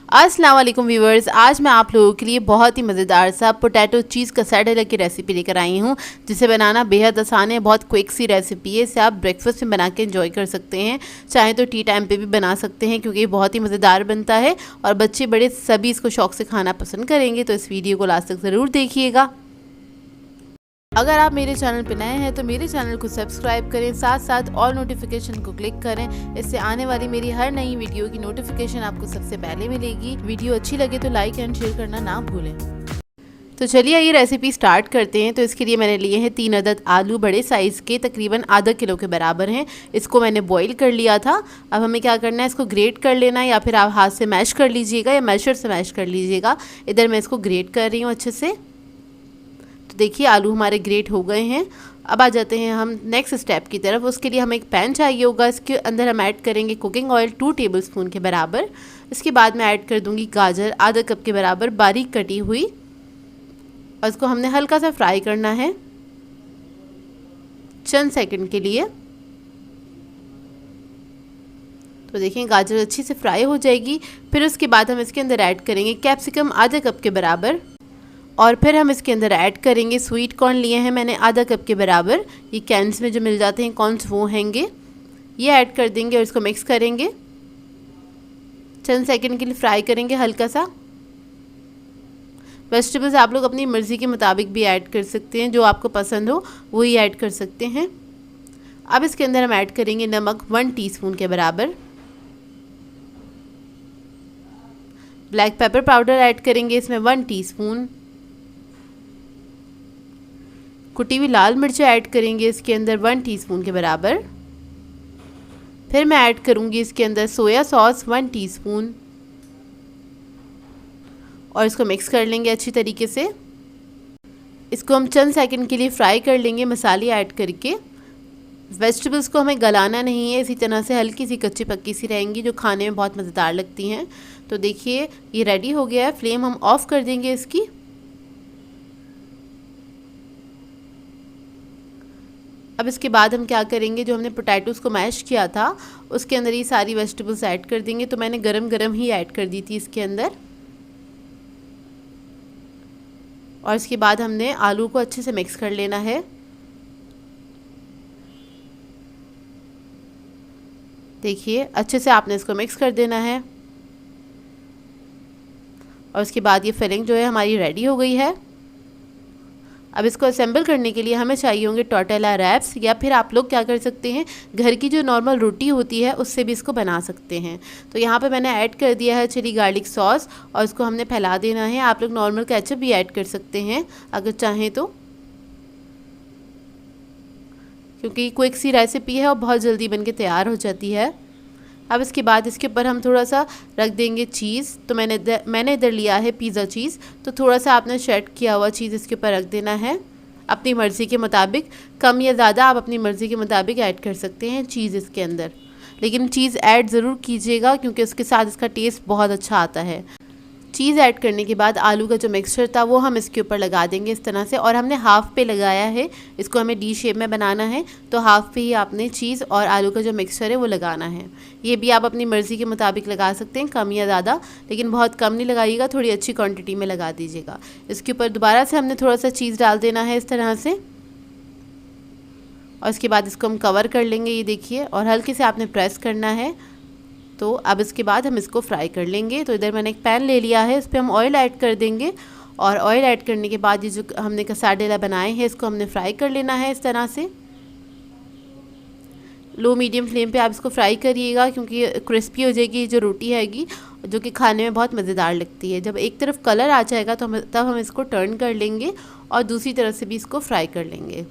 अस्सलाम वालेकुम व्यूवर्स, आज मैं आप लोगों के लिए बहुत ही मज़ेदार सा पोटैटो चीज़ quesadilla की रेसिपी लेकर आई हूँ, जिसे बनाना बेहद आसान है। बहुत क्विक सी रेसिपी है। इसे आप ब्रेकफास्ट में बना के एंजॉय कर सकते हैं, चाहे तो टी टाइम पे भी बना सकते हैं, क्योंकि ये बहुत ही मज़ेदार बनता है और बच्चे बड़े सभी इसको शौक़ से खाना पसंद करेंगे। तो इस वीडियो को लास्ट तक ज़रूर देखिएगा। अगर आप मेरे चैनल पर नए हैं तो मेरे चैनल को सब्सक्राइब करें, साथ साथ ऑल नोटिफिकेशन को क्लिक करें। इससे आने वाली मेरी हर नई वीडियो की नोटिफिकेशन आपको सबसे पहले मिलेगी। वीडियो अच्छी लगे तो लाइक एंड शेयर करना ना भूलें। तो चलिए ये रेसिपी स्टार्ट करते हैं। तो इसके लिए मैंने लिए हैं 3 अदद आलू, बड़े साइज़ के, तकरीबन आधा किलो के बराबर हैं। इसको मैंने बॉईल कर लिया था। अब हमें क्या करना है, इसको ग्रेट कर लेना है, या फिर आप हाथ से मैश कर लीजिएगा या मैशर से मैश कर लीजिएगा। इधर मैं इसको ग्रेट कर रही हूँ अच्छे से। देखिए आलू हमारे ग्रेट हो गए हैं। अब आ जाते हैं हम नेक्स्ट स्टेप की तरफ। उसके लिए हमें एक पैन चाहिए होगा। इसके अंदर हम ऐड करेंगे कुकिंग ऑयल 2 टेबलस्पून के बराबर। इसके बाद मैं ऐड कर दूंगी गाजर आधा कप के बराबर बारीक कटी हुई, और इसको हमने हल्का सा फ्राई करना है चंद सेकंड के लिए। तो देखिए गाजर अच्छी से फ्राई हो जाएगी। फिर उसके बाद हम इसके अंदर ऐड करेंगे कैप्सिकम आधा कप के बराबर, और फिर हम इसके अंदर ऐड करेंगे स्वीट कॉर्न। लिए हैं मैंने आधा कप के बराबर, ये कैंस में जो मिल जाते हैं कॉर्न्स वो हैंगे, ये ऐड कर देंगे और इसको मिक्स करेंगे। चंद सेकंड के लिए फ्राई करेंगे हल्का सा। वेजिटेबल्स आप लोग अपनी मर्ज़ी के मुताबिक भी ऐड कर सकते हैं, जो आपको पसंद हो वही ऐड कर सकते हैं। अब इसके अंदर हम ऐड करेंगे नमक 1 टीस्पून के बराबर। ब्लैक पेपर पाउडर ऐड करेंगे इसमें 1 टीस्पून। कुटी हुई लाल मिर्च ऐड करेंगे इसके अंदर 1 टीस्पून के बराबर। फिर मैं ऐड करूंगी इसके अंदर सोया सॉस 1 टीस्पून, और इसको मिक्स कर लेंगे अच्छी तरीके से। इसको हम चंद सेकंड के लिए फ्राई कर लेंगे मसाले ऐड करके। वेजिटेबल्स को हमें गलाना नहीं है, इसी तरह से हल्की सी कच्ची पक्की सी रहेंगी, जो खाने में बहुत मज़ेदार लगती हैं। तो देखिए ये रेडी हो गया है। फ्लेम हम ऑफ़ कर देंगे इसकी। अब इसके बाद हम क्या करेंगे, जो हमने पोटैटोज़ को मैश किया था उसके अंदर ये सारी वेजिटेबल्स ऐड कर देंगे। तो मैंने गरम गरम ही ऐड कर दी थी इसके अंदर, और इसके बाद हमने आलू को अच्छे से मिक्स कर लेना है। देखिए अच्छे से आपने इसको मिक्स कर देना है, और उसके बाद ये फिलिंग जो है हमारी रेडी हो गई है। अब इसको असेंबल करने के लिए हमें चाहिए होंगे टोर्टेला रैप्स, या फिर आप लोग क्या कर सकते हैं, घर की जो नॉर्मल रोटी होती है उससे भी इसको बना सकते हैं। तो यहाँ पे मैंने ऐड कर दिया है चिली गार्लिक सॉस, और इसको हमने फैला देना है। आप लोग नॉर्मल केचप भी ऐड कर सकते हैं अगर चाहें तो, क्योंकि क्विक सी रेसिपी है और बहुत जल्दी बन के तैयार हो जाती है। अब इसके बाद इसके ऊपर हम थोड़ा सा रख देंगे चीज़। तो मैंने इधर लिया है पिज़्ज़ा चीज़, तो थोड़ा सा आपने शेड किया हुआ चीज़ इसके ऊपर रख देना है अपनी मर्ज़ी के मुताबिक। कम या ज़्यादा आप अपनी मर्ज़ी के मुताबिक ऐड कर सकते हैं चीज़ इसके अंदर, लेकिन चीज़ ऐड ज़रूर कीजिएगा, क्योंकि उसके साथ इसका टेस्ट बहुत अच्छा आता है। चीज़ ऐड करने के बाद आलू का जो मिक्सचर था वो हम इसके ऊपर लगा देंगे इस तरह से, और हमने हाफ़ पे लगाया है। इसको हमें डी शेप में बनाना है, तो हाफ़ पे ही आपने चीज़ और आलू का जो मिक्सचर है वो लगाना है। ये भी आप अपनी मर्ज़ी के मुताबिक लगा सकते हैं, कम या ज़्यादा, लेकिन बहुत कम नहीं लगाइएगा, थोड़ी अच्छी क्वान्टिटी में लगा दीजिएगा। इसके ऊपर दोबारा से हमने थोड़ा सा चीज़ डाल देना है इस तरह से, और इसके बाद इसको हम कवर कर लेंगे, ये देखिए, और हल्के से आपने प्रेस करना है। तो अब इसके बाद हम इसको फ्राई कर लेंगे। तो इधर मैंने एक पैन ले लिया है, इस पर हम ऑयल ऐड कर देंगे, और ऑयल ऐड करने के बाद ये जो हमने quesadilla बनाए हैं इसको हमने फ्राई कर लेना है इस तरह से। लो मीडियम फ्लेम पे आप इसको फ्राई करिएगा, क्योंकि क्रिस्पी हो जाएगी जो रोटी हैगी, जो कि खाने में बहुत मज़ेदार लगती है। जब एक तरफ कलर आ जाएगा तो तब हम इसको टर्न कर लेंगे और दूसरी तरफ से भी इसको फ्राई कर लेंगे।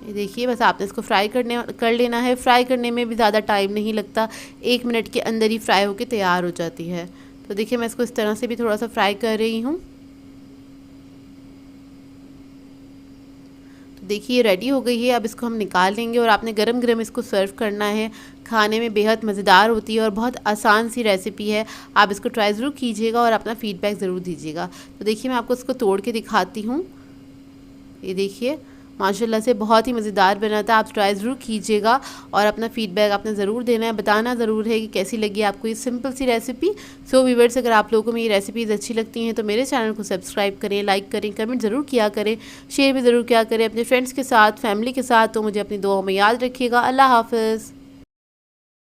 ये देखिए बस आपने इसको फ्राई कर लेना है। फ्राई करने में भी ज़्यादा टाइम नहीं लगता, 1 मिनट के अंदर ही फ्राई होकर तैयार हो जाती है। तो देखिए मैं इसको इस तरह से भी थोड़ा सा फ्राई कर रही हूँ। तो देखिए रेडी हो गई है। अब इसको हम निकाल लेंगे, और आपने गरम गरम इसको सर्व करना है। खाने में बेहद मज़ेदार होती है और बहुत आसान सी रेसिपी है। आप इसको ट्राई ज़रूर कीजिएगा और अपना फ़ीडबैक ज़रूर दीजिएगा। तो देखिए मैं आपको इसको तोड़ के दिखाती हूँ। ये देखिए माशाल्लाह से बहुत ही मज़ेदार बना था। आप ट्राई ज़रूर कीजिएगा और अपना फ़ीडबैक आपने ज़रूर देना है, बताना ज़रूर है कि कैसी लगी आपको ये सिंपल सी रेसिपी। सो व्यूअर्स, अगर आप लोगों को मेरी रेसिपीज़ अच्छी लगती हैं तो मेरे चैनल को सब्सक्राइब करें, लाइक करें, कमेंट ज़रूर किया करें, शेयर भी ज़रूर किया करें अपने फ्रेंड्स के साथ, फैमिली के साथ। तो मुझे अपनी दुआओं में याद रखिएगा। अल्लाह हाफ़िज़।